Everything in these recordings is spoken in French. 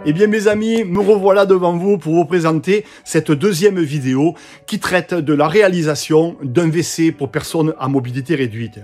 Eh bien mes amis, me revoilà devant vous pour vous présenter cette deuxième vidéo qui traite de la réalisation d'un WC pour personnes à mobilité réduite.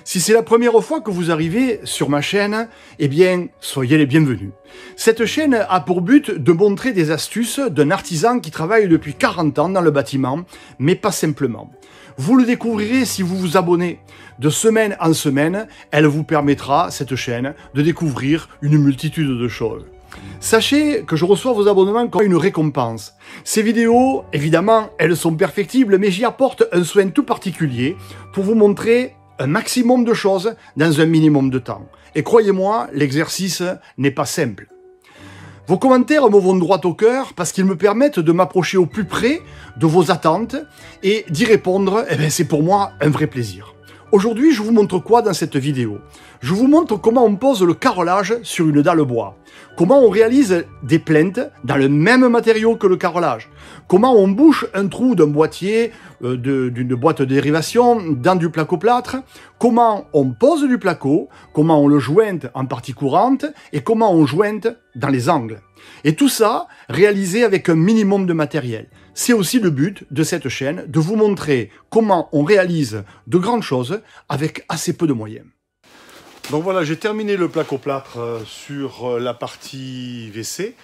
Si c'est la première fois que vous arrivez sur ma chaîne, eh bien soyez les bienvenus. Cette chaîne a pour but de montrer des astuces d'un artisan qui travaille depuis 40 ans dans le bâtiment, mais pas simplement. Vous le découvrirez si vous vous abonnez. De semaine en semaine, elle vous permettra, cette chaîne, de découvrir une multitude de choses. Sachez que je reçois vos abonnements comme une récompense. Ces vidéos, évidemment, elles sont perfectibles, mais j'y apporte un soin tout particulier pour vous montrer un maximum de choses dans un minimum de temps. Et croyez-moi, l'exercice n'est pas simple. Vos commentaires me vont droit au cœur parce qu'ils me permettent de m'approcher au plus près de vos attentes et d'y répondre, c'est pour moi un vrai plaisir. Aujourd'hui, je vous montre quoi dans cette vidéo? Je vous montre comment on pose le carrelage sur une dalle bois. Comment on réalise des plinthes dans le même matériau que le carrelage. Comment on bouche un trou d'un boîtier, d'une boîte de dérivation dans du placo-plâtre. Comment on pose du placo. Comment on le jointe en partie courante. Et comment on jointe dans les angles. Et tout ça réalisé avec un minimum de matériel. C'est aussi le but de cette chaîne, de vous montrer comment on réalise de grandes choses avec assez peu de moyens. Donc voilà, j'ai terminé le placo-plâtre sur la partie WC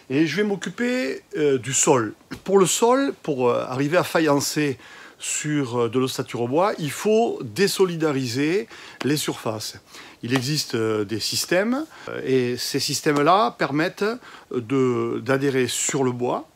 et je vais m'occuper du sol. Pour le sol, pour arriver à faïencer sur de l'ossature au bois, il faut désolidariser les surfaces. Il existe des systèmes et ces systèmes-là permettent d'adhérer sur le bois,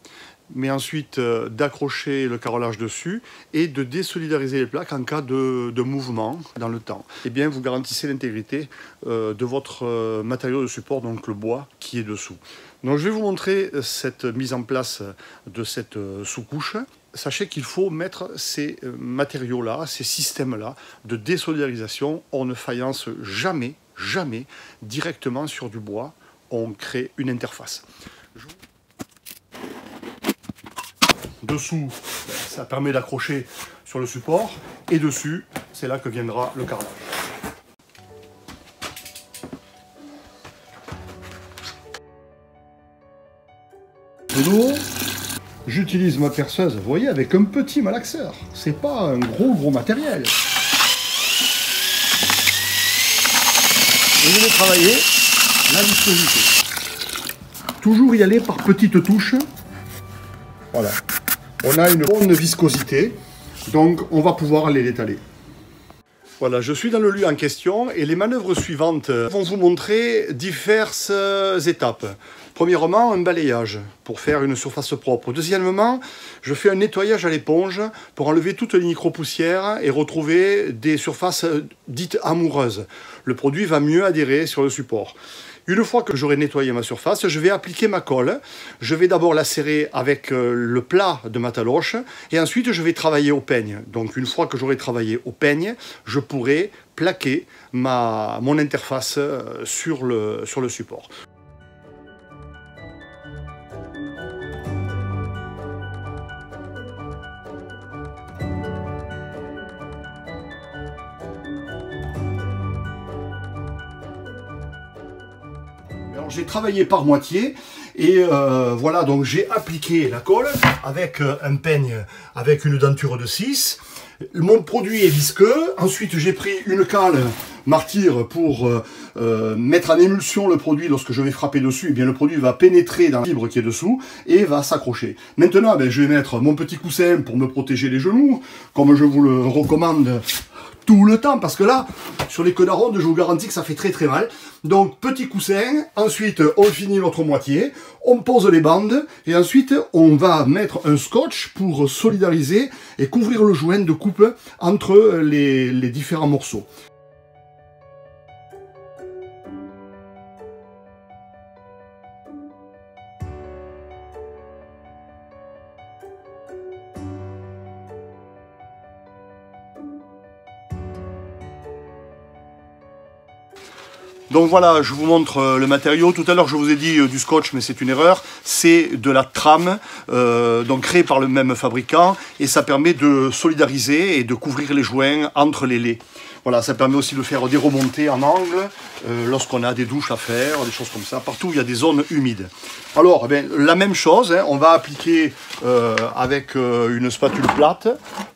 mais ensuite d'accrocher le carrelage dessus et de désolidariser les plaques en cas de mouvement dans le temps. Eh bien, vous garantissez l'intégrité de votre matériau de support, donc le bois qui est dessous. Donc, je vais vous montrer cette mise en place de cette sous-couche. Sachez qu'il faut mettre ces matériaux-là, ces systèmes-là de désolidarisation. On ne faïence jamais, jamais directement sur du bois. On crée une interface. Dessous, ça permet d'accrocher sur le support. Et dessus, c'est là que viendra le carrelage. De l'eau, j'utilise ma perceuse, vous voyez, avec un petit malaxeur. C'est pas un gros matériel. Et je vais travailler la viscosité. Toujours y aller par petites touches. Voilà. On a une bonne viscosité, donc on va pouvoir aller l'étaler. Voilà, je suis dans le lieu en question et les manœuvres suivantes vont vous montrer diverses étapes. Premièrement, un balayage pour faire une surface propre. Deuxièmement, je fais un nettoyage à l'éponge pour enlever toutes les micro-poussières et retrouver des surfaces dites amoureuses. Le produit va mieux adhérer sur le support. Une fois que j'aurai nettoyé ma surface, je vais appliquer ma colle. Je vais d'abord la serrer avec le plat de ma taloche et ensuite je vais travailler au peigne. Donc une fois que j'aurai travaillé au peigne, je pourrai plaquer mon interface sur le support. J'ai travaillé par moitié et voilà, donc j'ai appliqué la colle avec un peigne avec une denture de 6. Mon produit est visqueux. Ensuite, j'ai pris une cale martyr pour mettre en émulsion le produit. Lorsque je vais frapper dessus, eh bien, le produit va pénétrer dans la fibre qui est dessous et va s'accrocher. Maintenant, je vais mettre mon petit coussin pour me protéger les genoux, comme je vous le recommande tout le temps, parce que là, sur les queues d'aronde, je vous garantis que ça fait très mal. Donc, petit coussin, ensuite on finit notre moitié, on pose les bandes, et ensuite on va mettre un scotch pour solidariser et couvrir le joint de coupe entre les différents morceaux. Donc voilà, je vous montre le matériau. Tout à l'heure, je vous ai dit du scotch, mais c'est une erreur. C'est de la trame, donc créée par le même fabricant, et ça permet de solidariser et de couvrir les joints entre les laits. Voilà, ça permet aussi de faire des remontées en angle lorsqu'on a des douches à faire, des choses comme ça, partout où il y a des zones humides. Alors, eh bien, la même chose, hein, on va appliquer avec une spatule plate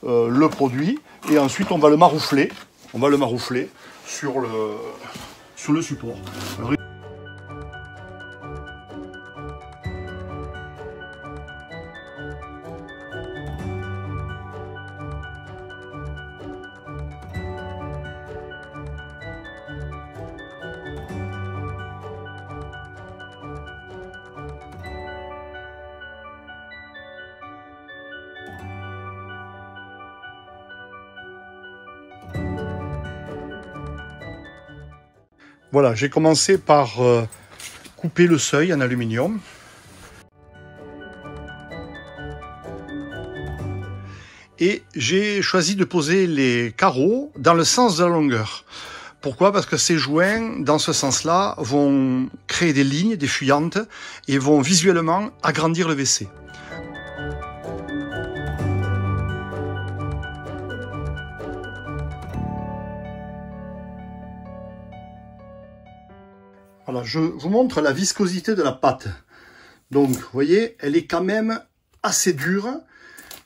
le produit et ensuite on va le maroufler. On va le maroufler sur le support. Alors, voilà, j'ai commencé par couper le seuil en aluminium. Et j'ai choisi de poser les carreaux dans le sens de la longueur. Pourquoi? Parce que ces joints, dans ce sens-là, vont créer des lignes, des fuyantes, et vont visuellement agrandir le WC. Voilà, je vous montre la viscosité de la pâte. Donc, vous voyez, elle est quand même assez dure,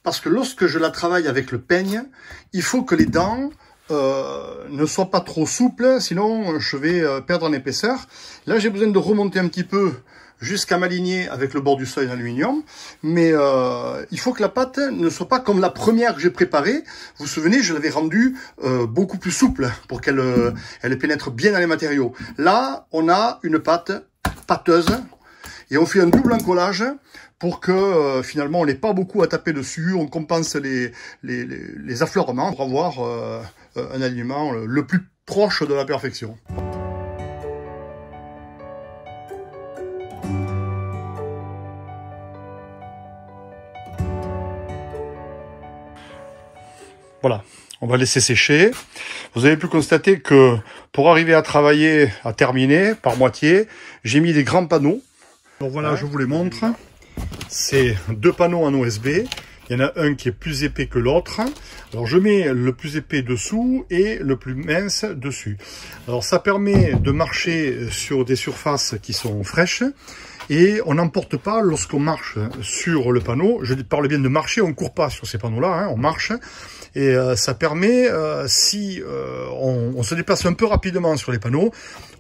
parce que lorsque je la travaille avec le peigne, il faut que les dents ne soient pas trop souples, sinon je vais perdre en épaisseur. Là, j'ai besoin de remonter un petit peu jusqu'à m'aligner avec le bord du seuil en aluminium, mais il faut que la pâte ne soit pas comme la première que j'ai préparée. Vous vous souvenez, je l'avais rendue beaucoup plus souple pour qu'elle elle pénètre bien dans les matériaux. Là, on a une pâte pâteuse et on fait un double encollage pour que finalement on n'ait pas beaucoup à taper dessus, on compense les affleurements pour avoir un alignement le plus proche de la perfection. Voilà, on va laisser sécher. Vous avez pu constater que pour arriver à travailler, à terminer par moitié, j'ai mis des grands panneaux. Donc voilà, je vous les montre. C'est deux panneaux en OSB. Il y en a un qui est plus épais que l'autre. Alors je mets le plus épais dessous et le plus mince dessus. Alors ça permet de marcher sur des surfaces qui sont fraîches. Et on n'emporte pas lorsqu'on marche sur le panneau. Je parle bien de marcher, on ne court pas sur ces panneaux-là, hein, on marche. Et ça permet, si on se déplace un peu rapidement sur les panneaux,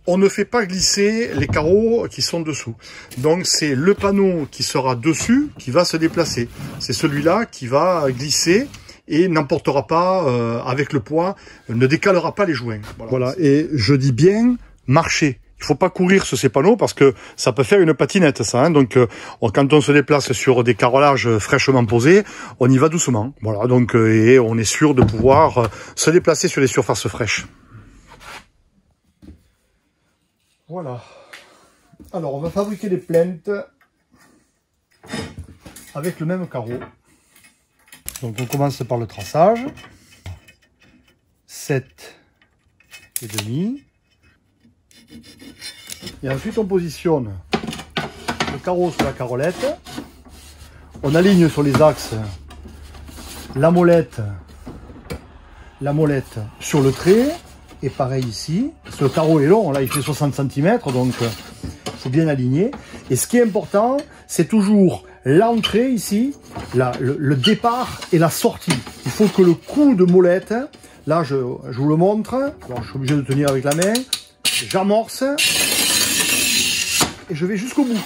on ne fait pas glisser les carreaux qui sont dessous. Donc c'est le panneau qui sera dessus qui va se déplacer. C'est celui-là qui va glisser et n'emportera pas, avec le poids, ne décalera pas les joints. Voilà, et je dis bien marcher. Il faut pas courir sur ces panneaux parce que ça peut faire une patinette, ça. Hein. Donc, quand on se déplace sur des carrelages fraîchement posés, on y va doucement. Voilà. Donc, et on est sûr de pouvoir se déplacer sur les surfaces fraîches. Voilà. Alors, on va fabriquer des plinthes avec le même carreau. Donc, on commence par le traçage. 7,5. Et ensuite on positionne le carreau sur la carrelette, on aligne sur les axes la molette sur le trait, et pareil ici, ce carreau est long, là il fait 60 cm, donc il faut bien aligner. Et ce qui est important, c'est toujours l'entrée ici, le départ et la sortie. Il faut que le coup de molette, là je vous le montre, alors je suis obligé de tenir avec la main, j'amorce et je vais jusqu'au bout.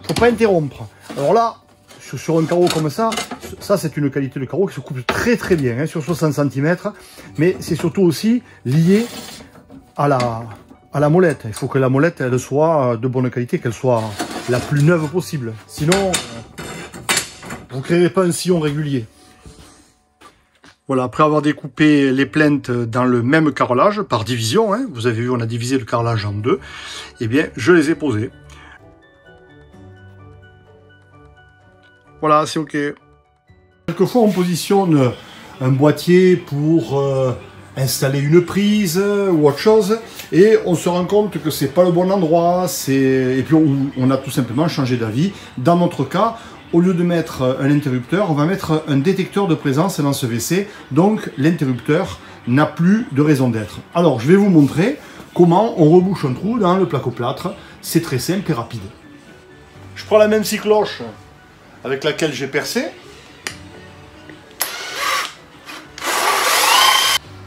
Faut pas interrompre. Alors là, sur un carreau comme ça c'est une qualité de carreau qui se coupe très très bien, hein, sur 60 cm, mais c'est surtout aussi lié à la molette. Il faut que la molette elle soit de bonne qualité, qu'elle soit la plus neuve possible. Sinon, vous ne créerez pas un sillon régulier. Voilà, après avoir découpé les plinthes dans le même carrelage, par division, hein, vous avez vu, on a divisé le carrelage en deux, eh bien, je les ai posés. Voilà, c'est OK. Quelquefois, on positionne un boîtier pour installer une prise ou autre chose, et on se rend compte que c'est pas le bon endroit, et puis on a tout simplement changé d'avis. Dans notre cas, au lieu de mettre un interrupteur, on va mettre un détecteur de présence dans ce WC. Donc l'interrupteur n'a plus de raison d'être. Alors je vais vous montrer comment on rebouche un trou dans le placo-plâtre. C'est très simple et rapide. Je prends la même scie cloche avec laquelle j'ai percé.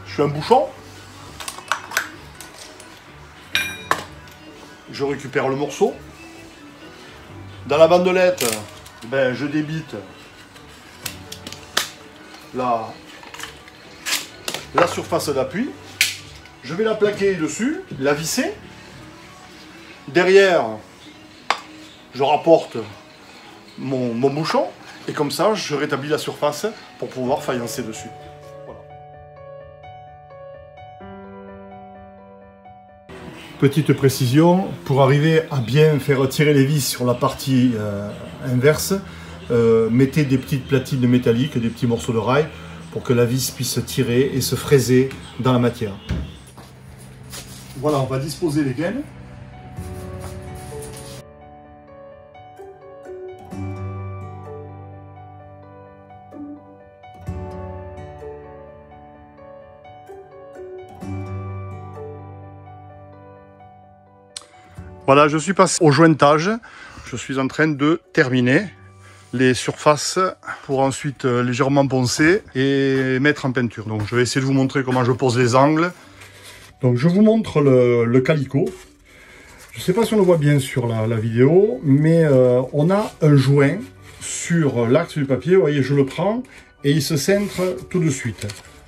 Je fais un bouchon. Je récupère le morceau. Dans la bandelette, ben, je débite la surface d'appui. Je vais la plaquer dessus, la visser. Derrière, je rapporte mon bouchon. Et comme ça, je rétablis la surface pour pouvoir faïencer dessus. Voilà. Petite précision, pour arriver à bien faire tirer les vis sur la partie inverse, mettez des petites platines métalliques, des petits morceaux de rail, pour que la vis puisse tirer et se fraiser dans la matière. Voilà, on va disposer les gaines. Voilà, je suis passé au jointage. Je suis en train de terminer les surfaces pour ensuite légèrement poncer et mettre en peinture. Donc je vais essayer de vous montrer comment je pose les angles. Donc je vous montre le calicot. Je ne sais pas si on le voit bien sur la vidéo, mais on a un joint sur l'axe du papier. Vous voyez, je le prends et il se centre tout de suite.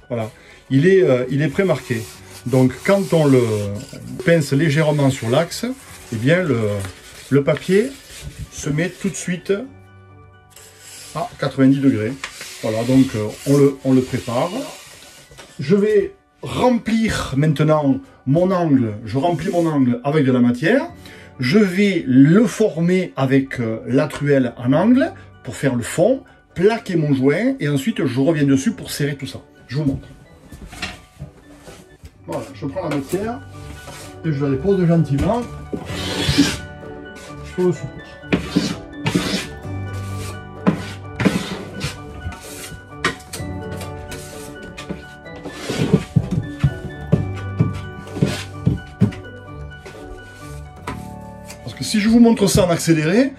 Voilà, il est prémarqué. Donc quand on le pince légèrement sur l'axe, eh bien le papier se met tout de suite à 90 degrés. Voilà, donc on le prépare. Je vais remplir maintenant mon angle. Je remplis mon angle avec de la matière. Je vais le former avec la truelle en angle pour faire le fond, plaquer mon joint et ensuite je reviens dessus pour serrer tout ça. Je vous montre. Voilà, je prends la matière et je la dépose gentiment sur le support. Parce que si je vous montre ça en accéléré,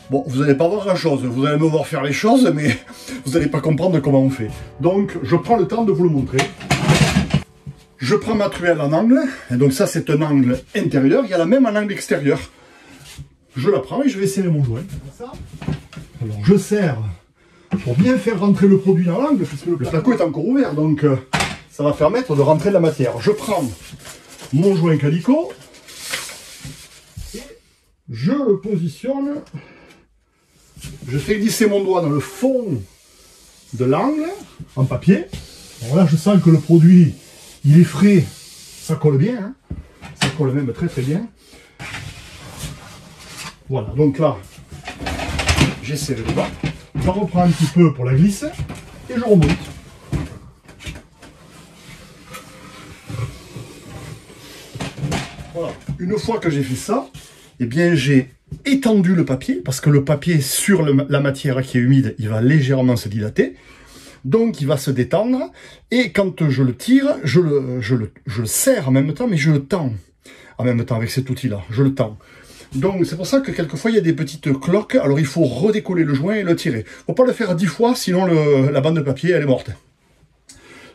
bon, vous n'allez pas voir grand chose. Vous allez me voir faire les choses, mais vous n'allez pas comprendre comment on fait. Donc, je prends le temps de vous le montrer. Je prends ma truelle en angle, et donc ça c'est un angle intérieur, il y a la même en angle extérieur. Je la prends et je vais serrer mon joint. Alors je serre pour bien faire rentrer le produit dans l'angle, puisque le placo est encore ouvert, donc ça va permettre de rentrer de la matière. Je prends mon joint calicot, et je le positionne, je fais glisser mon doigt dans le fond de l'angle, en papier. Alors là je sens que le produit il est frais, ça colle bien, hein, ça colle même très très bien. Voilà, donc là, j'ai serré le bas. Je reprends un petit peu pour la glisse et je remonte. Voilà, une fois que j'ai fait ça, eh bien j'ai étendu le papier, parce que le papier sur la matière qui est humide, il va légèrement se dilater. Donc il va se détendre, et quand je le tire, je le serre en même temps, mais je le tends en même temps avec cet outil-là, je le tends. Donc c'est pour ça que quelquefois il y a des petites cloques, alors il faut redécoller le joint et le tirer. Faut pas le faire 10 fois, sinon la bande de papier elle est morte.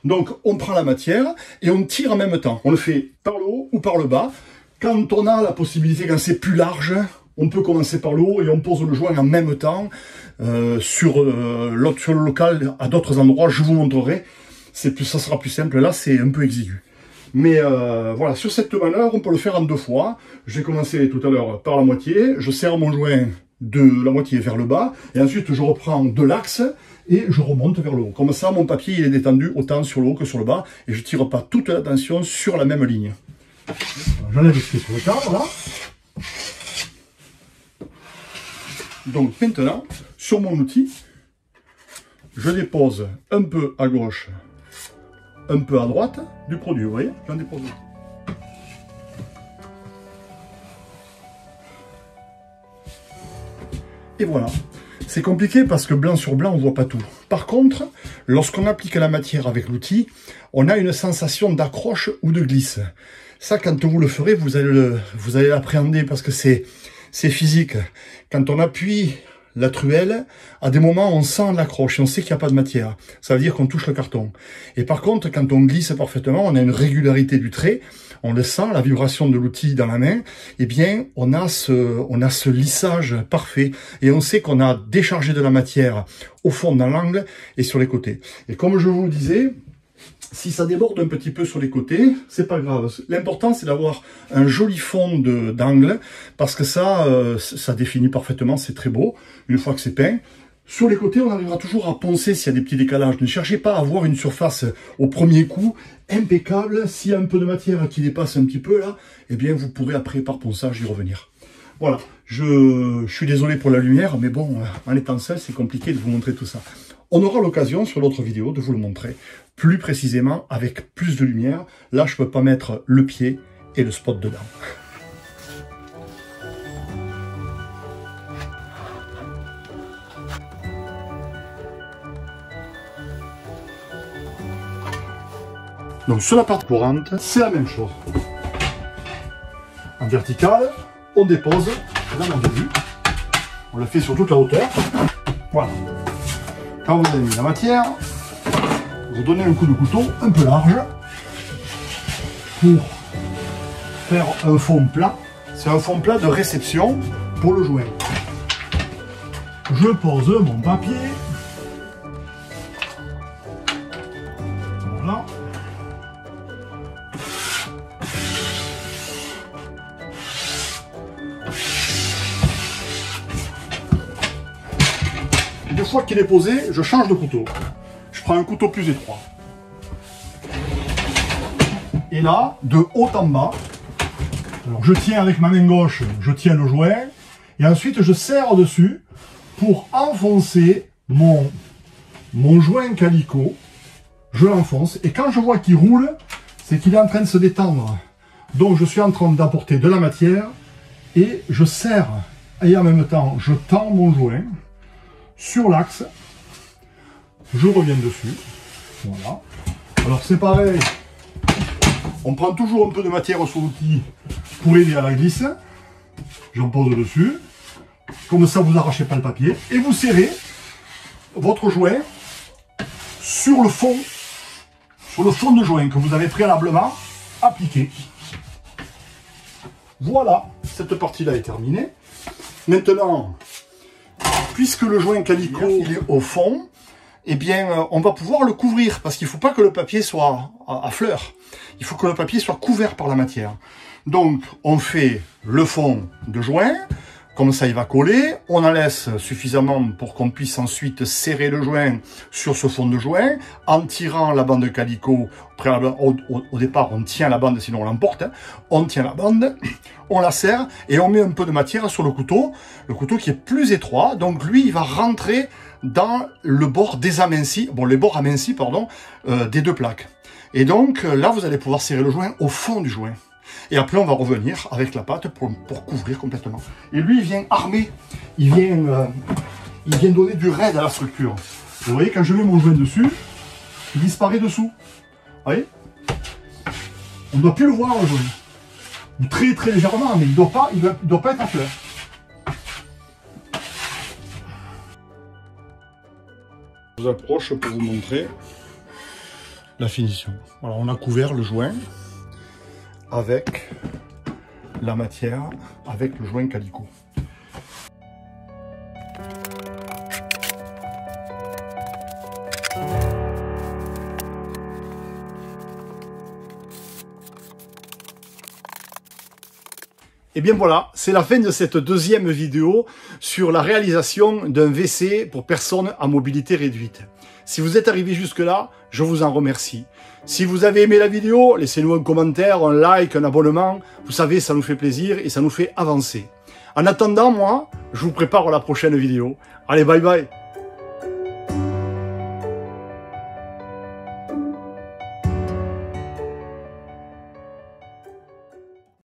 Donc on prend la matière et on tire en même temps. On le fait par le haut ou par le bas. Quand on a la possibilité, quand c'est plus large, on peut commencer par le haut et on pose le joint en même temps sur le local à d'autres endroits. Je vous montrerai, ça sera plus simple. Là, c'est un peu exigu. Mais voilà, sur cette manœuvre, on peut le faire en 2 fois. J'ai commencé tout à l'heure par la moitié. Je serre mon joint de la moitié vers le bas. Et ensuite, je reprends de l'axe et je remonte vers le haut. Comme ça, mon papier il est détendu autant sur le haut que sur le bas. Et je ne tire pas toute la tension sur la même ligne. J'enlève ce qui est sur le cadre, là. Donc maintenant, sur mon outil, je dépose un peu à gauche, un peu à droite du produit. Vous voyez, j'en dépose. Et voilà. C'est compliqué parce que blanc sur blanc, on voit pas tout. Par contre, lorsqu'on applique la matière avec l'outil, on a une sensation d'accroche ou de glisse. Ça, quand vous le ferez, vous allez l'appréhender parce que c'est physique. Quand on appuie la truelle, à des moments, on sent l'accroche et on sait qu'il n'y a pas de matière. Ça veut dire qu'on touche le carton. Et par contre, quand on glisse parfaitement, on a une régularité du trait, on le sent, la vibration de l'outil dans la main, eh bien, on a ce lissage parfait. Et on sait qu'on a déchargé de la matière au fond dans l'angle et sur les côtés. Et comme je vous le disais, si ça déborde un petit peu sur les côtés, c'est pas grave. L'important, c'est d'avoir un joli fond d'angle, parce que ça définit parfaitement, c'est très beau, une fois que c'est peint. Sur les côtés, on arrivera toujours à poncer s'il y a des petits décalages. Ne cherchez pas à avoir une surface au premier coup impeccable. S'il y a un peu de matière qui dépasse un petit peu là, eh bien, vous pourrez après, par ponçage, y revenir. Voilà, je suis désolé pour la lumière, mais bon, en étant seul, c'est compliqué de vous montrer tout ça. On aura l'occasion, sur l'autre vidéo, de vous le montrer plus précisément, avec plus de lumière. Là, je ne peux pas mettre le pied et le spot dedans. Donc, sur la partie courante, c'est la même chose. En verticale, on dépose, là, on a vu, on le fait sur toute la hauteur. Voilà. Quand vous avez mis la matière, vous donnez un coup de couteau un peu large pour faire un fond plat. C'est un fond plat de réception pour le joint. Je pose mon papier. Voilà. Une fois qu'il est posé, je change de couteau. Je prends un couteau plus étroit. Et là, de haut en bas, alors je tiens avec ma main gauche, je tiens le joint, et ensuite je serre dessus pour enfoncer mon joint calicot. Je l'enfonce, et quand je vois qu'il roule, c'est qu'il est en train de se détendre. Donc je suis en train d'apporter de la matière, et je serre, et en même temps, je tends mon joint sur l'axe. Je reviens dessus, voilà. Alors c'est pareil, on prend toujours un peu de matière sur l'outil pour aider à la glisse. J'en pose dessus, comme ça vous n'arrachez pas le papier, et vous serrez votre joint sur le fond de joint que vous avez préalablement appliqué. Voilà, cette partie-là est terminée. Maintenant, puisque le joint calicot il est au fond, eh bien, on va pouvoir le couvrir, parce qu'il ne faut pas que le papier soit à fleur. Il faut que le papier soit couvert par la matière. Donc, on fait le fond de joint, comme ça il va coller, on en laisse suffisamment pour qu'on puisse ensuite serrer le joint sur ce fond de joint, en tirant la bande calicot. Au départ, on tient la bande, sinon on l'emporte. On tient la bande, on la serre, et on met un peu de matière sur le couteau qui est plus étroit, donc lui, il va rentrer dans le bord désaminci, les bords amincis, pardon, des deux plaques. Et donc, là, vous allez pouvoir serrer le joint au fond du joint. Et après, on va revenir avec la pâte pour couvrir complètement. Et lui, il vient armer, il vient donner du raid à la structure. Vous voyez, quand je mets mon joint dessus, il disparaît dessous. Vous voyez? On ne doit plus le voir, le joint. Très très légèrement, mais il ne doit pas être à fleur. Je vous approche pour vous montrer la finition. Voilà, on a couvert le joint avec la matière, avec le joint calicot. Et bien voilà, c'est la fin de cette deuxième vidéo sur la réalisation d'un WC pour personnes à mobilité réduite. Si vous êtes arrivé jusque-là, je vous en remercie. Si vous avez aimé la vidéo, laissez-nous un commentaire, un like, un abonnement. Vous savez, ça nous fait plaisir et ça nous fait avancer. En attendant, moi, je vous prépare la prochaine vidéo. Allez, bye bye!